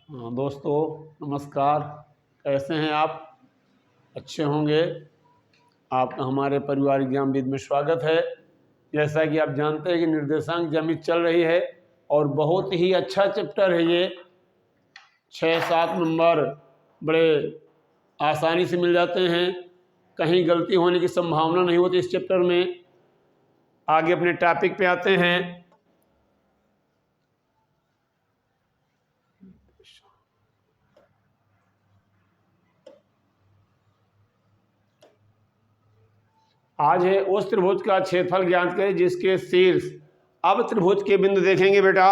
हाँ दोस्तों, नमस्कार। कैसे हैं आप? अच्छे होंगे। आपका हमारे पारिवारिक ज्ञानविद में स्वागत है। जैसा कि आप जानते हैं कि निर्देशांक ज्यामिति चल रही है और बहुत ही अच्छा चैप्टर है ये। 6-7 नंबर बड़े आसानी से मिल जाते हैं। कहीं गलती होने की संभावना नहीं होती इस चैप्टर में। आगे अपने टॉपिक पे आते हैं। आज है उस त्रिभुज का क्षेत्रफल ज्ञात करें जिसके शीर्ष। अब त्रिभुज के बिंदु देखेंगे बेटा।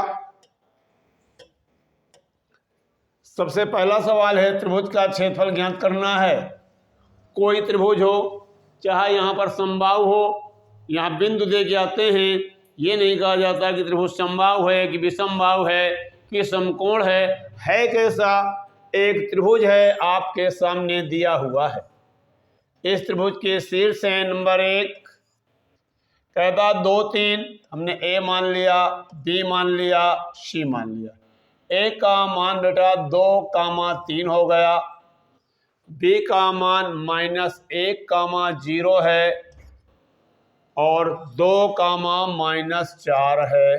सबसे पहला सवाल है, त्रिभुज का क्षेत्रफल ज्ञात करना है। कोई त्रिभुज हो, चाहे यहाँ पर समबाहु हो, यहाँ बिंदु दे के आते हैं। ये नहीं कहा जाता कि त्रिभुज समबाहु है कि विषमबाहु है कि समकोण है कैसा? एक त्रिभुज है, आपके सामने दिया हुआ है। इस त्रिभुज के शीर्ष है नंबर 1, कहता 2 3, हमने ए मान लिया, बी मान लिया, सी मान लिया। ए का मान बेटा 2, 3 हो गया। बी का मान -1, 0 है और 2, -4 है।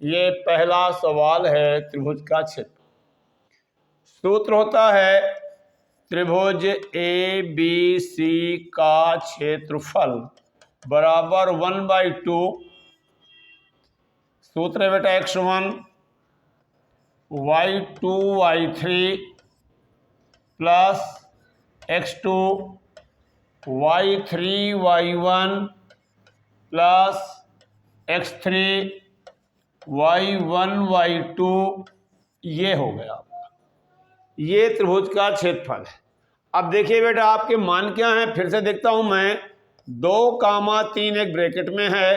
ये पहला सवाल है त्रिभुज का क्षेत्र। सूत्र होता है त्रिभुज ए बी सी का क्षेत्रफल बराबर 1/2। सूत्र है बेटा x1 y2 y3 plus x2 y3 y1 plus x3 y1 y2। ये हो गया आपका, ये त्रिभुज का क्षेत्रफल है। अब देखिए बेटा, आपके मान क्या हैं, फिर से देखता हूं मैं। 2, 3 एक ब्रैकेट में है,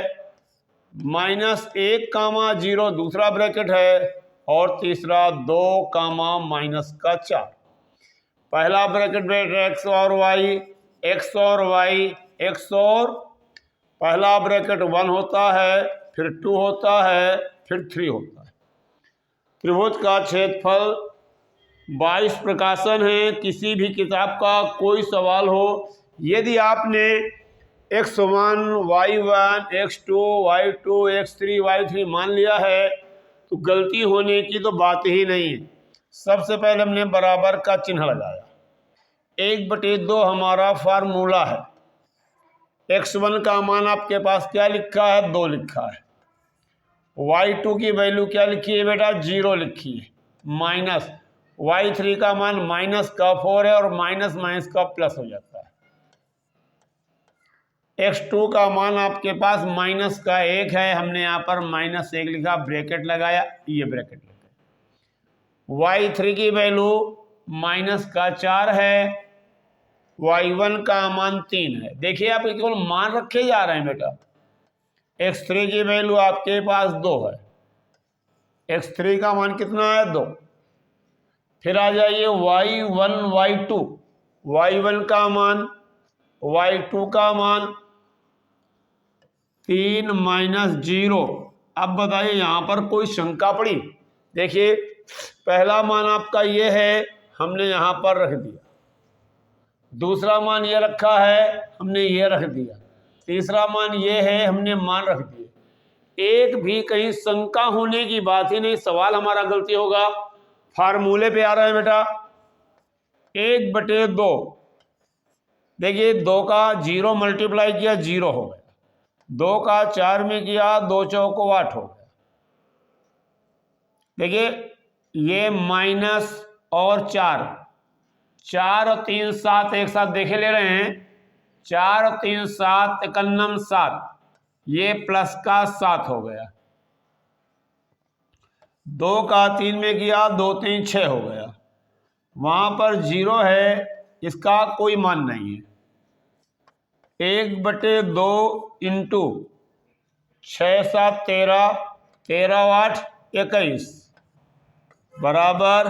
-1, 0 दूसरा ब्रैकेट है और तीसरा 2, -4। पहला ब्रैकेट x और y, x और y, x और पहला ब्रैकेट 1 होता है, फिर 2 होता है, फिर 3 होता है। त्रिभुज का क्षेत्रफल 22 प्रकाशन है। किसी भी किताब का कोई सवाल हो, यदि आपने x1 y1 x2 y2 x3 y3 मान लिया है तो गलती होने की तो बात ही नहीं है। सबसे पहले हमने बराबर का चिन्ह लगाया। 1/2 हमारा फार्मूला है। x1 का मान आपके पास क्या लिखा है? 2 लिखा है। y2 की वैल्यू क्या लिखी है बेटा? 0 लिखी है। माइनस y3 का मान -4 है और माइनस का प्लस हो जाता है। x2 का मान आपके पास -1 है, हमने यहाँ पर -1 लिखा, ब्रैकेट लगाया, ये ब्रैकेट लगाया। y3 की वैल्यू -4 है, y1 का मान 3 है। देखिए आप केवल मान रखे जा रहे हैं बेटा। x3 की वैल्यू आपके पास 2 है। x3 का मान कितना है? 2। फिर आ जाइए y1 y2, y1 का मान, y2 का मान 3 -0। अब बताइए यहाँ पर कोई शंका पड़ी? देखिए पहला मान आपका ये है, हमने यहाँ पर रख दिया। दूसरा मान ये रखा है, हमने ये रख दिया। तीसरा मान ये है, हमने मान रख दिया। एक भी कहीं शंका होने की बात ही नहीं। सवाल हमारा गलती होगा। फार्मूले पे आ रहे हैं बेटा। 1/2, देखिए 2 का 0 मल्टीप्लाई किया, 0 हो गया। 2 का 4 में किया, 2 चौको 8 हो गया। देखिए ये माइनस और 4 और 3 7 एक साथ देखे ले रहे हैं। 4 और 3 7, 91 7, ये प्लस का 7 हो गया। 2 का 3 में किया, 2 3 6 हो गया। वहां पर 0 है, इसका कोई मान नहीं है। 1/2 इंटू 6 7 13, 13 8 21 बराबर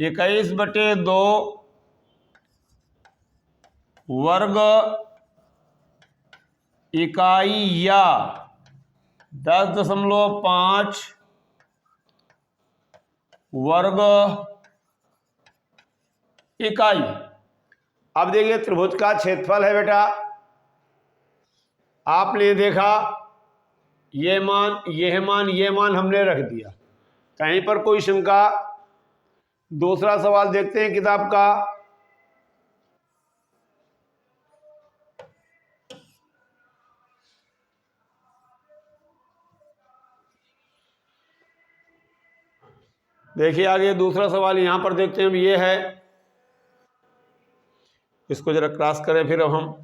21/2 वर्ग इकाई या 10.5 वर्ग इकाई। अब देखिए त्रिभुज का क्षेत्रफल है बेटा, आपने देखा ये मान हमने रख दिया, कहीं पर कोई शंका? दूसरा सवाल देखते हैं किताब का। देखिए आगे दूसरा सवाल यहां पर देखते हैं, ये है, इसको जरा क्रॉस करें फिर अब हम।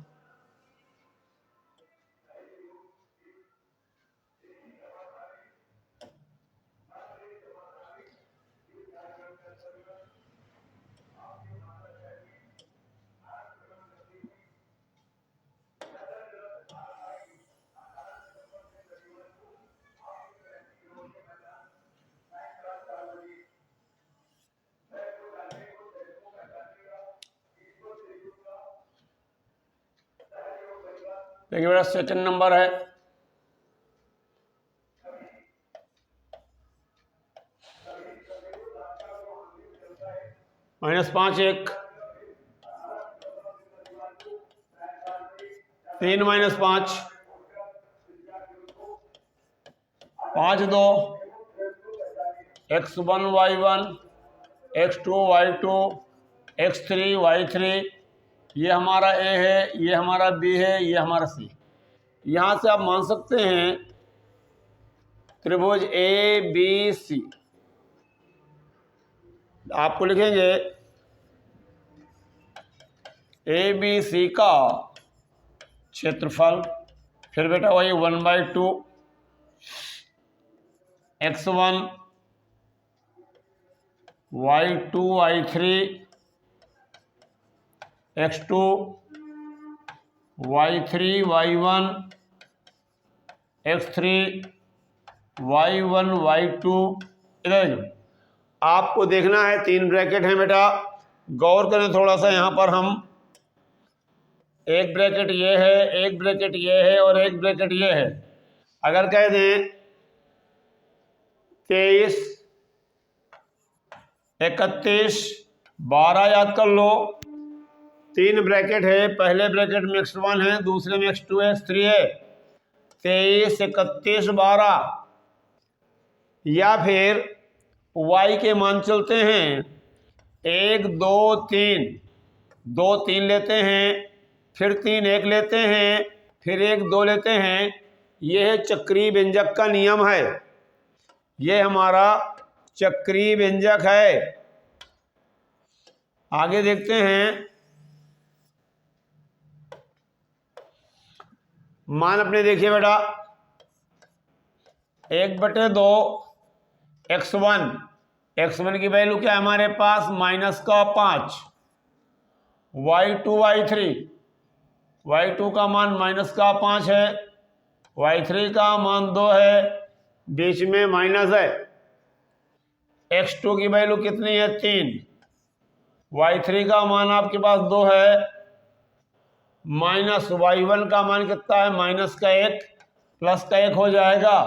देखिए बेटा सेकंड नंबर है, -5 1 3 - 5 5 2 x1 y1 x2 y2 x3 y3। ये हमारा ए है, ये हमारा बी है, ये हमारा सी। यहाँ से आप मान सकते हैं त्रिभुज ए बी सी। आपको लिखेंगे ए बी सी का क्षेत्रफल, फिर बेटा वही 1/2 x1 y2 y3 x2 y3 y1 x3 y1 y2। इधर आपको देखना है 3 ब्रैकेट है बेटा, गौर करें थोड़ा सा। यहाँ पर हम एक ब्रैकेट ये है, एक ब्रैकेट ये है और एक ब्रैकेट ये है। अगर कह दें 23 31 12 याद कर लो, 3 ब्रैकेट है, पहले ब्रैकेट में x1 है, दूसरे में x2 है, x3 है। 23 31 12, या फिर y के मान चलते हैं 1 2 3, 2 3 लेते हैं, फिर 3 1 लेते हैं, फिर 1 2 लेते हैं। यह चक्रीय व्यंजक का नियम है, यह हमारा चक्रीय व्यंजक है। आगे देखते हैं, मान अपने देखिए बेटा 1/2 x1 की वैल्यू क्या है हमारे पास -5, y2 y3 का मान -5 है, y3 का मान 2 है, बीच में माइनस है। x2 की वैल्यू कितनी है 3, y3 का मान आपके पास 2 है, माइनस y1 का मान कितना है -1, प्लस का 1 हो जाएगा।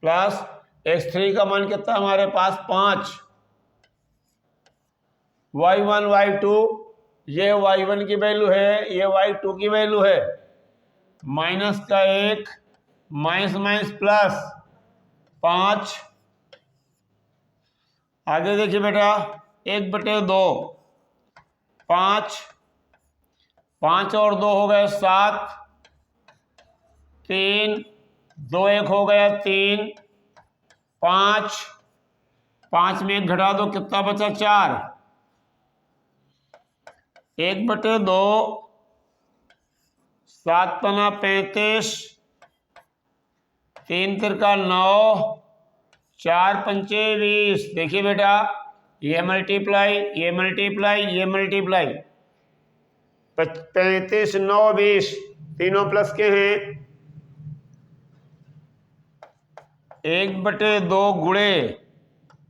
प्लस x3 का मान कितना हमारे पास 5, y1 y2, ये y1 की वैल्यू है, ये y2 की वैल्यू है, माइनस का 1, माइनस प्लस 5। आगे देखिए बेटा 1/2, 5 5 और 2 हो गए 7, 3 2 1 हो गया 3, 5 5 में 1 घटा दो, कितना बचा 4। 1/2 7 पना 35, 3 तिरका 9, 4 पंचे 20। देखिए बेटा ये मल्टीप्लाई, ये मल्टीप्लाई, ये मल्टीप्लाई, 35 9 20, तीनों प्लस के हैं। 1/2 गुणे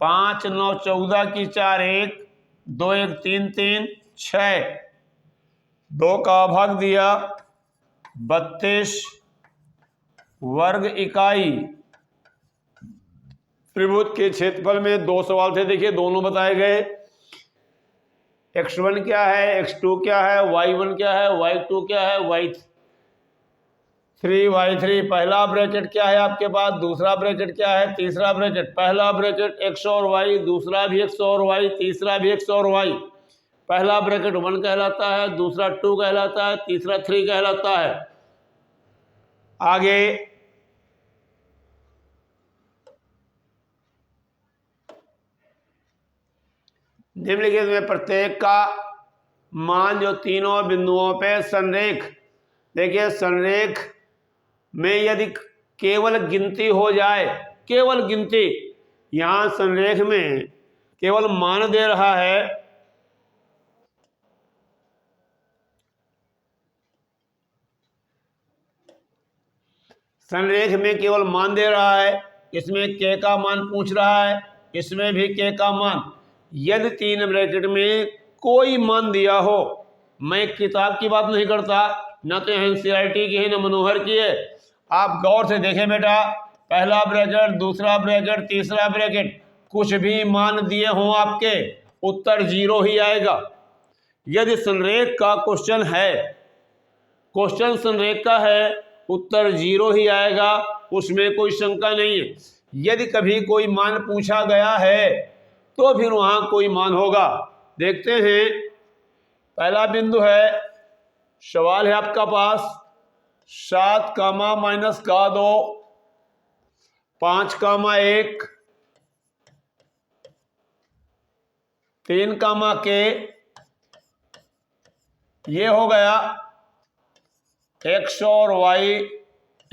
5 9 14 की 4 1, 2 1 3 3 6, 2 का भाग दिया 32 वर्ग इकाई। त्रिभुज के क्षेत्रफल में दो सवाल थे, देखिए दोनों बताए गए। x1 क्या है, x2 क्या है, y1 क्या है, y2 क्या है, y3 पहला ब्रैकेट क्या है आपके पास, दूसरा ब्रैकेट क्या है, तीसरा ब्रैकेट। पहला ब्रैकेट x और y, दूसरा भी x और y, तीसरा भी x और y। पहला ब्रैकेट 1 कहलाता है, दूसरा 2 कहलाता है, तीसरा 3 कहलाता है। आगे निम्नलिखित में प्रत्येक का मान जो तीनों बिंदुओं पे संरेख, देखिए संरेख में यदि केवल गिनती हो जाए, केवल गिनती, यहां संरेख में केवल मान दे रहा है, संरेख में केवल मान दे रहा है, इसमें k का मान पूछ रहा है, इसमें भी k का मान। यदि तीन ब्रैकेट में कोई मान दिया हो, मैं किताब की बात नहीं करता, न तो एनसीईआरटी की है न मनोहर की है, आप गौर से देखें बेटा, पहला ब्रैकेट, दूसरा ब्रैकेट, तीसरा ब्रैकेट, कुछ भी मान दिए हों आपके, उत्तर 0 ही आएगा। यदि संरेख का क्वेश्चन है, क्वेश्चन संरेख का है, उत्तर 0 ही आएगा, उसमें कोई शंका नहीं है। यदि कभी कोई मान पूछा गया है तो फिर वहां कोई मान होगा। देखते हैं, पहला बिंदु है, सवाल है आपका पास 7 कामा माइनस का 2, 5 कामा 1, 3 कामा के, ये हो गया x और y,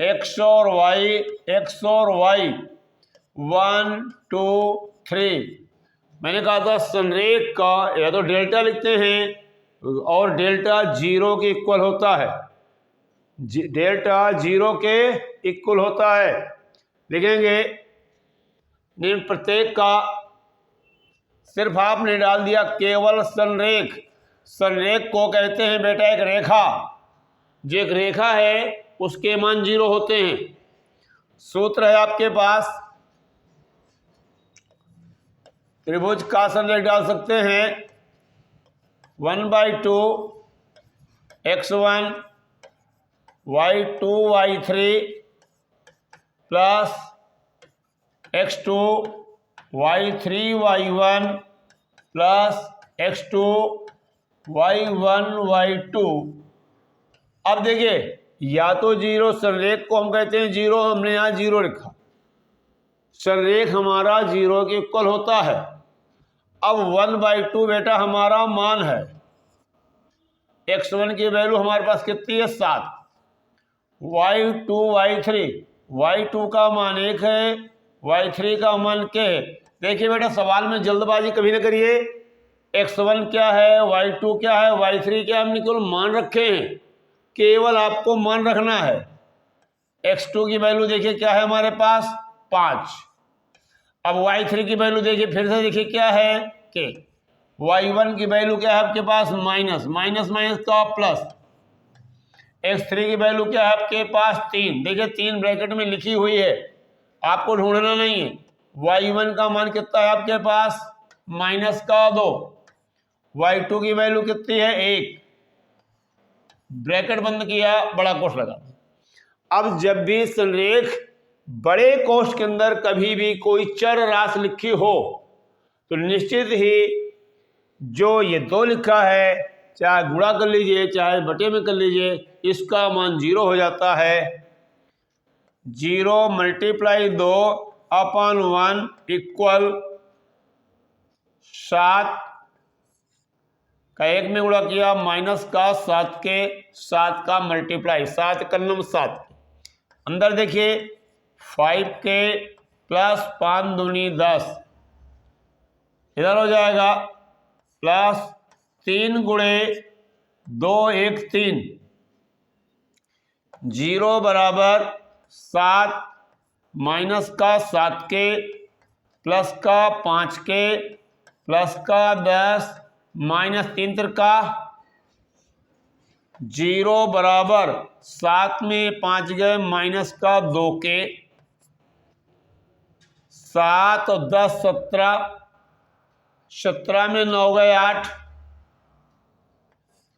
x और y, x और y, 1 2 3। मैंने कहा था संरेख का या तो डेल्टा लिखते हैं और डेल्टा 0 के इक्वल होता है, डेल्टा 0 के इक्वल होता है। लिखेंगे निम्न प्रत्येक का, सिर्फ आपने डाल दिया केवल संरेख। संरेख को कहते हैं बेटा एक रेखा, जो एक रेखा है उसके मान 0 होते हैं। सूत्र है आपके पास, त्रिभुज का संरेख डाल सकते हैं 1/2 x1 y2 y3 plus x2 y3 y1 plus x2 y1 y2। अब देखिए, या तो 0, संरेख को हम कहते हैं 0, हमने यहाँ 0 लिखा, संरेख हमारा 0 के इक्वल होता है। अब 1/2 बेटा हमारा मान है, x1 की वैल्यू हमारे पास कितनी है 7, y2 y2 का मान 1 है, y3 का मान क्या है। देखिए बेटा, सवाल में जल्दबाजी कभी ना करिए, x1 क्या है, y2 क्या है, y3 क्या है, हमने केवल मान रखे हैं, केवल आपको मान रखना है। x2 की वैल्यू देखिए क्या है हमारे पास 5। अब y3 की वैल्यू देखिए, फिर से देखिए क्या है के। y1 की वैल्यू क्या है आपके पास माइनस, माइनस माइनस का प्लस। x3 की वैल्यू क्या है आपके पास 3, देखिए 3 ब्रैकेट में लिखी हुई है, आपको ढूंढना नहीं है। y1 का मान कितना है आपके पास माइनस का 2, y2 की वैल्यू कितनी है 1, ब्रैकेट बंद किया, बड़ा कोष्ठ लगा। अब जब भी संरेख बड़े कोष्ठ के अंदर कभी भी कोई चर राशि लिखी हो तो निश्चित ही जो ये 2 लिखा है, चाहे गुणा कर लीजिए चाहे बटे में कर लीजिए, इसका मान 0 हो जाता है। 0 × 2/1 इक्वल 7 का 1 में गुणा किया, माइनस का 7 के, 7 का मल्टीप्लाई, 7 कलम 7, अंदर देखिए 5 के प्लस 5 दूनी 10, इधर हो जाएगा प्लस 3 × 2 1 3, 0 बराबर 7 माइनस का 7 के प्लस का 5 के प्लस का 10 माइनस 3 का 0 बराबर 7 में 5 गए माइनस का 2k, 7 और 10 17, 17 में 9 गए 8,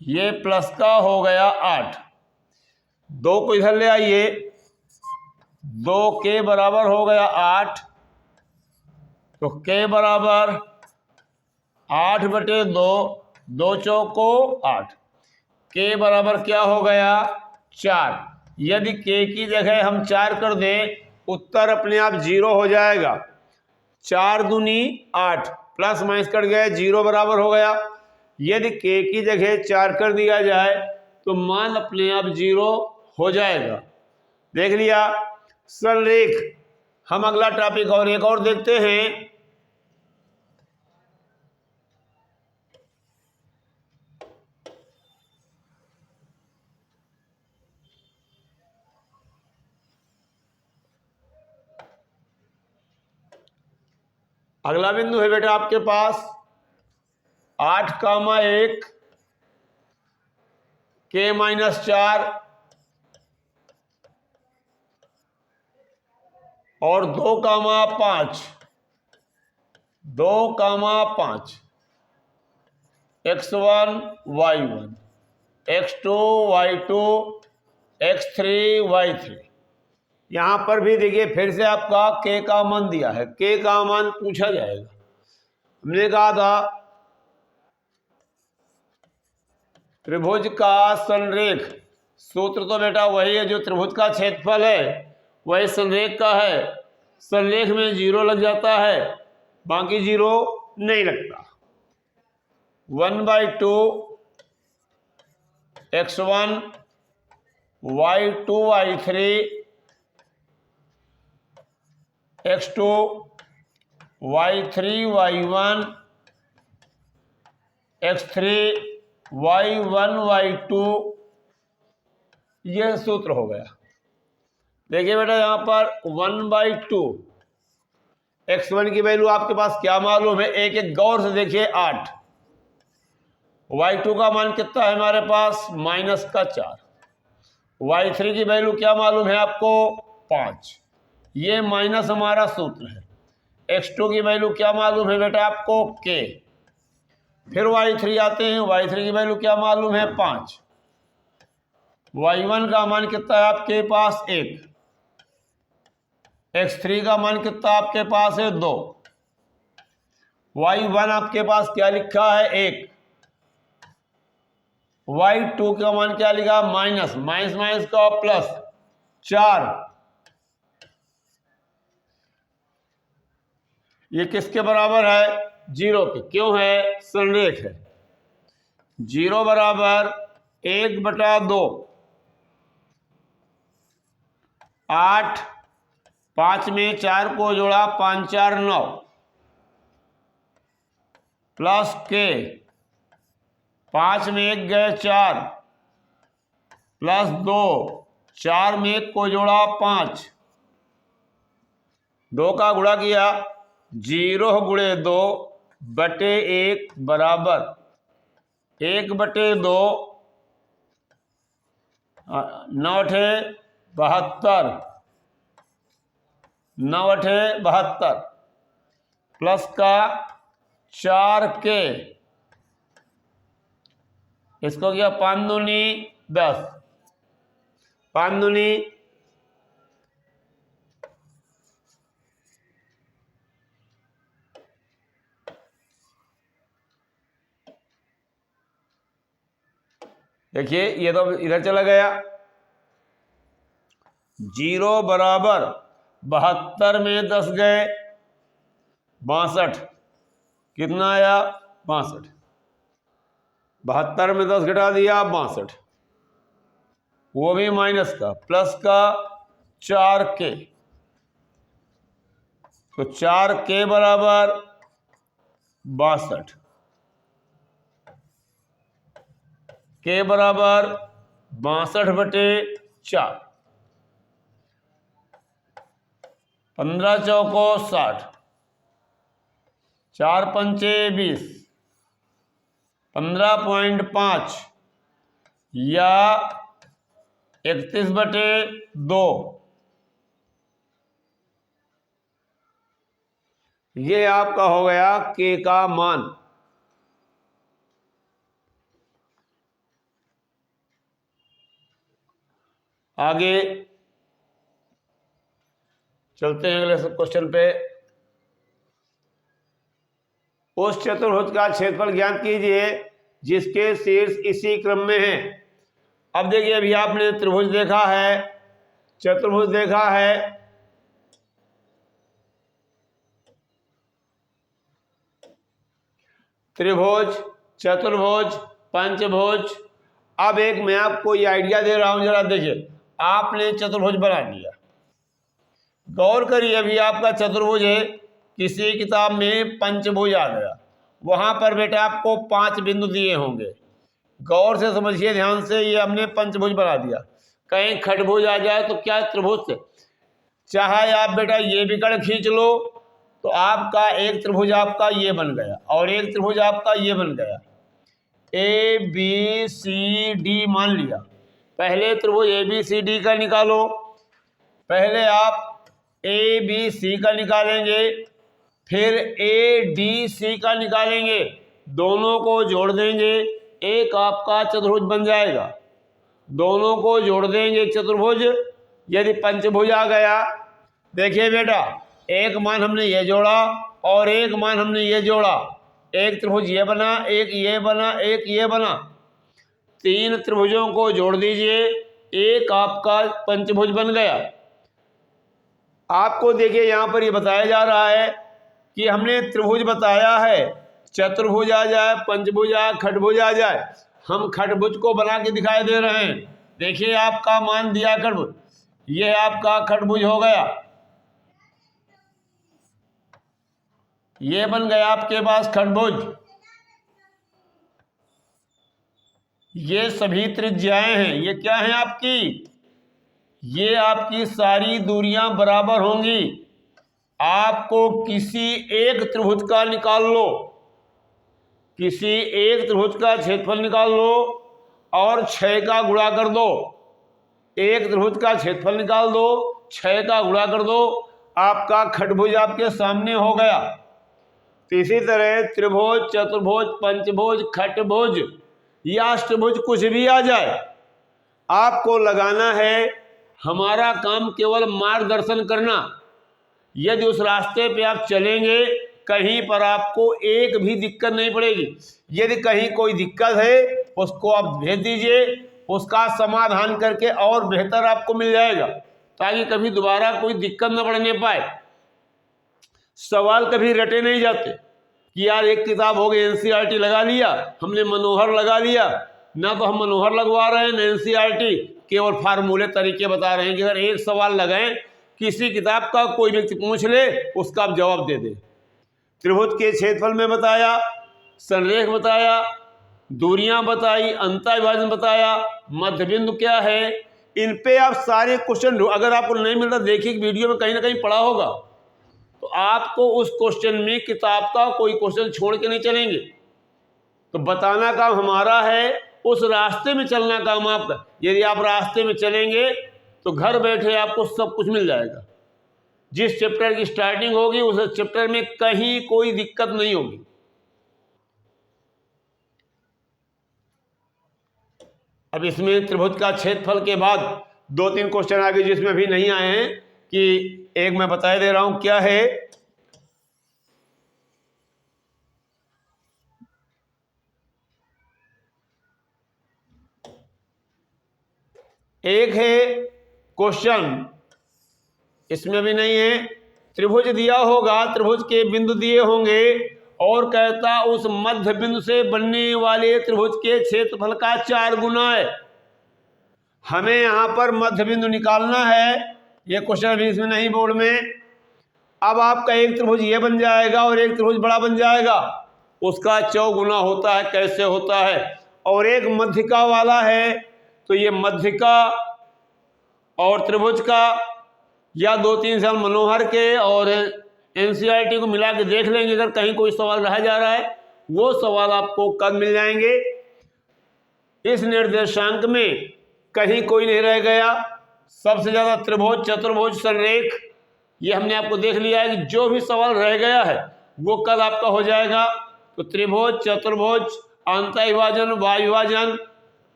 ये प्लस का हो गया 8। 2 को इधर ले आइए, 2k बराबर हो गया 8, तो k बराबर 8/2, 2 चौको 8, k बराबर क्या हो गया 4। यदि k की जगह हम 4 कर दें, उत्तर अपने आप 0 हो जाएगा। 4 दूनी 8, प्लस माइनस कट गए, 0 बराबर हो गया। यदि k की जगह 4 कर दिया जाए तो मान अपने आप 0 हो जाएगा। देख लिया सरलरेख। हम अगला टॉपिक और एक और देखते हैं। अगला बिंदु है बेटा आपके पास 8,1 k-4 और 2,5 x1 y1 x2 y2 x3 y3। यहां पर भी देखिए फिर से आपका k का मान दिया है, k का मान पूछा जाएगा। हमने कहा था त्रिभुज का संरेख, सूत्र तो बेटा वही है जो त्रिभुज का क्षेत्रफल है, वही संरेख का है। संरेख में 0 लग जाता है, बाकी 0 नहीं लगता। 1/2 x1 y2 y3 x2 y3 y1 x3 y1 y2, यह सूत्र हो गया। देखिए बेटा यहां पर 1/2 x1 की वैल्यू आपके पास क्या मालूम है, एक एक गौर से देखिए 8। y2 का मान कितना है हमारे पास -4। y3 की वैल्यू क्या मालूम है आपको 5, ये माइनस हमारा सूत्र है। x2 की वैल्यू क्या मालूम है बेटा आपको k। फिर y3 आते हैं, y3 की वैल्यू क्या मालूम है 5। y1 का मान कितना है आपके पास 1, x3 का मान कितना आपके पास है 2, y1 आपके पास क्या लिखा है 1, y2 का मान क्या लिखा माइनस, माइनस माइनस का प्लस 4। ये किसके बराबर है 0 के, क्यों है संरेख है। 0 बराबर 1/2, 8, 5 में 4 को जोड़ा 5 4 9 प्लस k, 5 में 1 गए 4 प्लस 2, 4 में 1 को जोड़ा 5, 2 का गुणा किया 0 × 2/1 बराबर 1/2, 9 72, 9 72 प्लस का 4k, इसको किया 5 दूनी 10, 5 दूनी देखिए ये तो इधर चला गया। 0 बराबर 72 में 10 गए 62, कितना आया 62, 72 में 10 घटा दिया 62, वो भी माइनस का, प्लस का 4k, तो 4k बराबर 62, k बराबर 62/4, 15 चौको 60, 4 पंचे 20, 15.5 या 31/2, ये आपका हो गया के का मान। आगे चलते हैं अगले क्वेश्चन पे। उस चतुर्भुज का क्षेत्रफल ज्ञात कीजिए जिसके शीर्ष इसी क्रम में है। अब देखिए, अभी आपने त्रिभुज देखा है, चतुर्भुज देखा है, त्रिभुज, चतुर्भुज, पंचभुज। अब एक मैं आपको ये आइडिया दे रहा हूं, जरा देखिए। आपने चतुर्भुज बना लिया, गौर करिए, अभी आपका चतुर्भुज है, किसी किताब में पंचभुज आ गया, वहां पर बेटा आपको 5 बिंदु दिए होंगे। गौर से समझिए, ध्यान से, ये हमने पंचभुज बना दिया। कहीं खटभुज आ जाए तो क्या त्रिभुज से, चाहे आप बेटा ये विकर्ण खींच लो तो आपका एक त्रिभुज आपका ये बन गया और एक त्रिभुज आपका ये बन गया। ए बी सी डी मान लिया। पहले त्रिभुज ए बी सी डी का निकालो। पहले आप ए बी सी का निकालेंगे, फिर ए डी सी का निकालेंगे, दोनों को जोड़ देंगे, एक आपका चतुर्भुज बन जाएगा। दोनों को जोड़ देंगे एक चतुर्भुज। यदि पंचभुज आ गया, देखिए बेटा, एक मान हमने ये जोड़ा और एक मान हमने ये जोड़ा, एक त्रिभुज ये बना, एक ये बना, एक ये बना। 3 त्रिभुजों को जोड़ दीजिए, एक आपका पंचभुज बन गया। आपको देखिए यहां पर ये बताया जा रहा है कि हमने त्रिभुज बताया है, चतुर्भुज आ जाए, पंचभुज आए, खटभुज आ जाए, हम खटभुज को बना के दिखाई दे रहे हैं। देखिए आपका मान दिया खटभुज, ये आपका खटभुज हो गया, ये बन गया आपके पास खटभुज। ये सभी त्रिज्याएं हैं, ये क्या है आपकी, ये आपकी सारी दूरियां बराबर होंगी। आपको किसी एक त्रिभुज का निकाल लो, किसी एक त्रिभुज का क्षेत्रफल निकाल लो और 6 का गुणा कर दो। एक त्रिभुज का क्षेत्रफल निकाल दो, 6 का गुणा कर दो, आपका खटभुज आपके सामने हो गया। तो इसी तरह त्रिभुज, चतुर्भुज, पंचभुज, खटभुज या अष्टभुज कुछ भी आ जाए, आपको लगाना है। हमारा काम केवल मार्गदर्शन करना। यदि उस रास्ते पे आप चलेंगे, कहीं पर आपको एक भी दिक्कत नहीं पड़ेगी। यदि कहीं कोई दिक्कत है, उसको आप भेज दीजिए, उसका समाधान करके और बेहतर आपको मिल जाएगा, ताकि कभी दोबारा कोई दिक्कत न पड़ने पाए। सवाल कभी रटे नहीं जाते कि यार एक किताब हो गई, एनसीईआरटी लगा लिया हमने, मनोहर लगा लिया ना, तो हम मनोहर लगवा रहे हैं ना एनसीईआरटी, केवल फार्मूले तरीके बता रहे हैं कि अगर एक सवाल लगाएं, किसी किताब का कोई व्यक्ति पूछ ले, उसका आप जवाब दे दें। त्रिभुज के क्षेत्रफल में बताया, संरेख बताया, दूरियां बताई, अंतःविभाजन बताया, मध्य बिंदु क्या है, इन पे आप सारे क्वेश्चन, अगर आपको नहीं मिलता देखिए वीडियो में कहीं ना कहीं पढ़ा होगा, तो आपको उस क्वेश्चन में किताब का कोई क्वेश्चन छोड़ के नहीं चलेंगे। तो बताना काम हमारा है, उस रास्ते में चलना काम आपका। यदि आप रास्ते में चलेंगे तो घर बैठे आपको सब कुछ मिल जाएगा। जिस चैप्टर की स्टार्टिंग होगी उस चैप्टर में कहीं कोई दिक्कत नहीं होगी। अब इसमें त्रिभुज का क्षेत्रफल के बाद 2-3 क्वेश्चन आगे जिसमें अभी नहीं आए हैं, कि एक मैं बता दे रहा हूं क्या है। एक है क्वेश्चन, इसमें भी नहीं है, त्रिभुज दिया होगा, त्रिभुज के बिंदु दिए होंगे और कहता उस मध्य बिंदु से बनने वाले त्रिभुज के क्षेत्रफल का 4 गुना है। हमें यहां पर मध्य बिंदु निकालना है। यह क्वेश्चन अभी इसमें नहीं बोर्ड में। अब आपका एक त्रिभुज ये बन जाएगा और एक त्रिभुज बड़ा बन जाएगा, उसका 4 गुना होता है। कैसे होता है? और एक मध्यिका वाला है, तो ये मध्यिका और त्रिभुज का या 2-3 साल मनोहर के और एनसीईआरटी को मिला के देख लेंगे। अगर कहीं कोई सवाल रह जा रहा है, वो सवाल आपको कल मिल जाएंगे। इस निर्देशांक में कहीं कोई नहीं रह गया। सबसे ज़्यादा त्रिभुज, चतुर्भुज, संरेख, ये हमने आपको देख लिया है कि जो भी सवाल रह गया है वो कल आपका हो जाएगा। तो त्रिभुज, चतुर्भुज, अंतःविभाजन, वायुविभाजन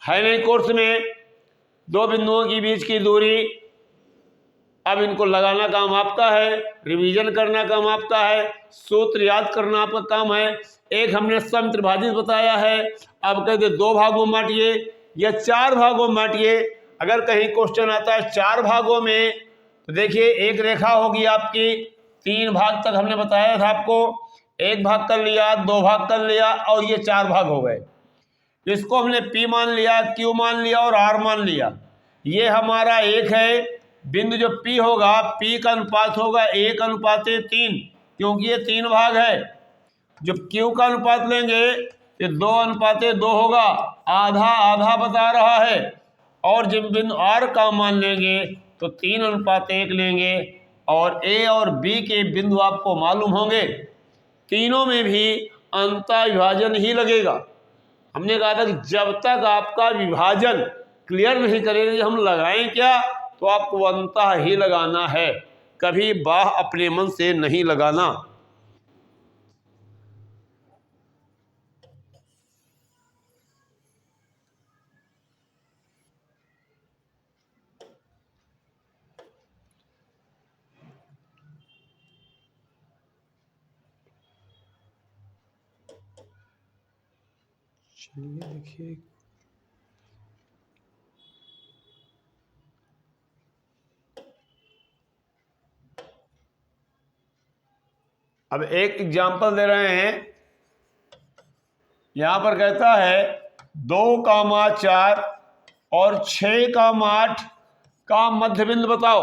है नहीं कोर्स में, दो बिंदुओं के बीच की दूरी, अब इनको लगाना काम आपका है, रिवीजन करना काम आपका है, सूत्र याद करना आपका काम है। एक हमने समत्रिभाजित बताया है, अब कहते 2 भागों में बांटिए या 4 भागों में बांटिए। अगर कहीं क्वेश्चन आता है 4 भागों में, तो देखिए एक रेखा होगी आपकी, 3 भाग तक हमने बताया था आपको, 1 भाग कर लिया, 2 भाग कर लिया और ये 4 भाग हो गए। इसको हमने P मान लिया, Q मान लिया और R मान लिया। ये हमारा 1 है, बिंदु जो P होगा, P का अनुपात होगा 1:3, क्योंकि ये 3 भाग है। जब Q का अनुपात लेंगे ये 2:2 होगा, आधा आधा बता रहा है। और जब बिंदु R का मान लेंगे तो 3:1 लेंगे। और A और B के बिंदु आपको मालूम होंगे, तीनों में भी अंतःविभाजन ही लगेगा। हमने कहा था कि जब तक आपका विभाजन क्लियर नहीं करेंगे हम लगाएं क्या, तो आपको अंतः ही लगाना है, कभी बाह अपने मन से नहीं लगाना। चलिए देखिए, अब एक एग्जाम्पल दे रहे हैं। यहां पर कहता है 2,4 और 6,8 का मध्य बिंदु बताओ।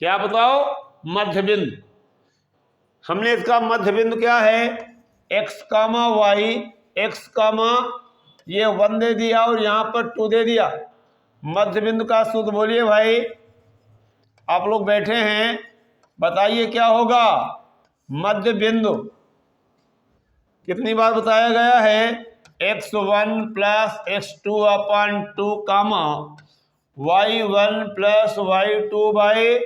क्या बताओ? मध्य बिंदु। हमने इसका मध्य बिंदु क्या है, x, y, x, ये 1 दे दिया और यहां पर 2 दे दिया। मध्य बिंदु का सूत्र बोलिए भाई, आप लोग बैठे हैं, बताइए क्या होगा। मध्य बिंदु कितनी बार बताया गया है, x1 + x2 / 2, y1 + y2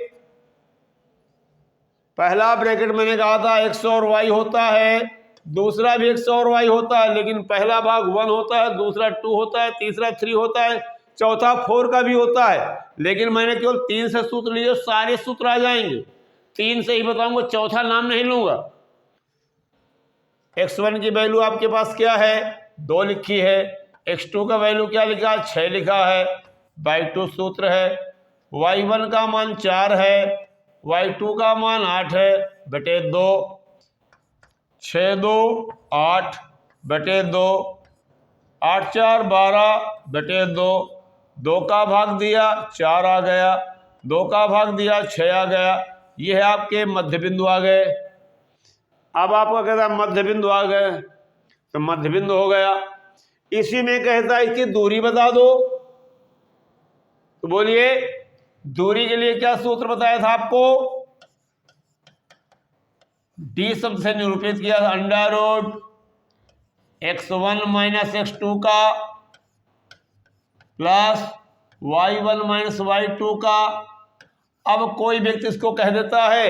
पहला ब्रैकेट मैंने कहा था x और y होता है, दूसरा भी x और y होता है, लेकिन पहला भाग 1 होता है, दूसरा 2 होता है, तीसरा 3 होता है, चौथा 4 का भी होता है। लेकिन मैंने केवल 3 से सूत्र लिए, सारे सूत्र आ जाएंगे, 3 से ही बताऊंगा, चौथा नाम नहीं लूंगा। x1 की वैल्यू आपके पास क्या है, 2 लिखी है। x2 का वैल्यू क्या लिखा है, 6 लिखा है, y2 सूत्र है। y1 का मान 4 है, y2 का मान 8 है, बटे 2, 6 2 8 बटे 2, 8 4 12 बटे 2, 2 का भाग दिया 4 आ गया, 2 का भाग दिया 6 आ गया। ये है आपके मध्य बिंदु आ गए। अब आपका कहता है मध्य बिंदु आ गए, तो मध्य बिंदु हो गया। इसी में कहता है इसकी दूरी बता दो, तो बोलिए दूरी के लिए क्या सूत्र बताया था आपको, डी शब्द से निरूपित किया था, √x1 - x2 का प्लस y1 - y2 का। अब कोई व्यक्ति इसको कह देता है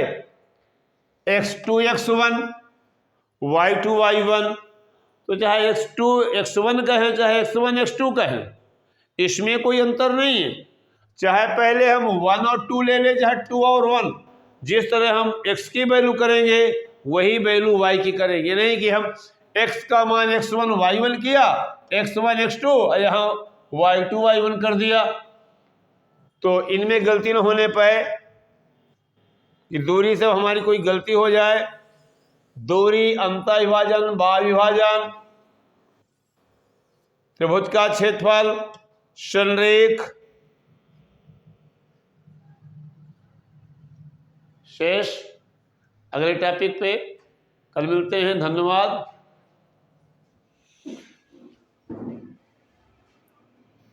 x2 x1 y2 y1, तो चाहे x2 x1 कहें चाहे x1 x2 कहें, इसमें कोई अंतर नहीं है। चाहे पहले हम 1 और 2 ले लें, चाहे 2 और 1, जिस तरह हम x की वैल्यू करेंगे वही वैल्यू y की करेंगे। नहीं कि हम x का मान x1 y1 किया, x1 x2 और यहाँ y2 y1 कर दिया। तो इनमें गलती न होने पाए कि दूरी से हमारी कोई गलती हो जाए। दूरी, अंतःविभाजन, बाह्य विभाजन, त्रिभुज का क्षेत्रफल, संरेख, शेष अगले टॉपिक पे कल मिलते हैं। धन्यवाद।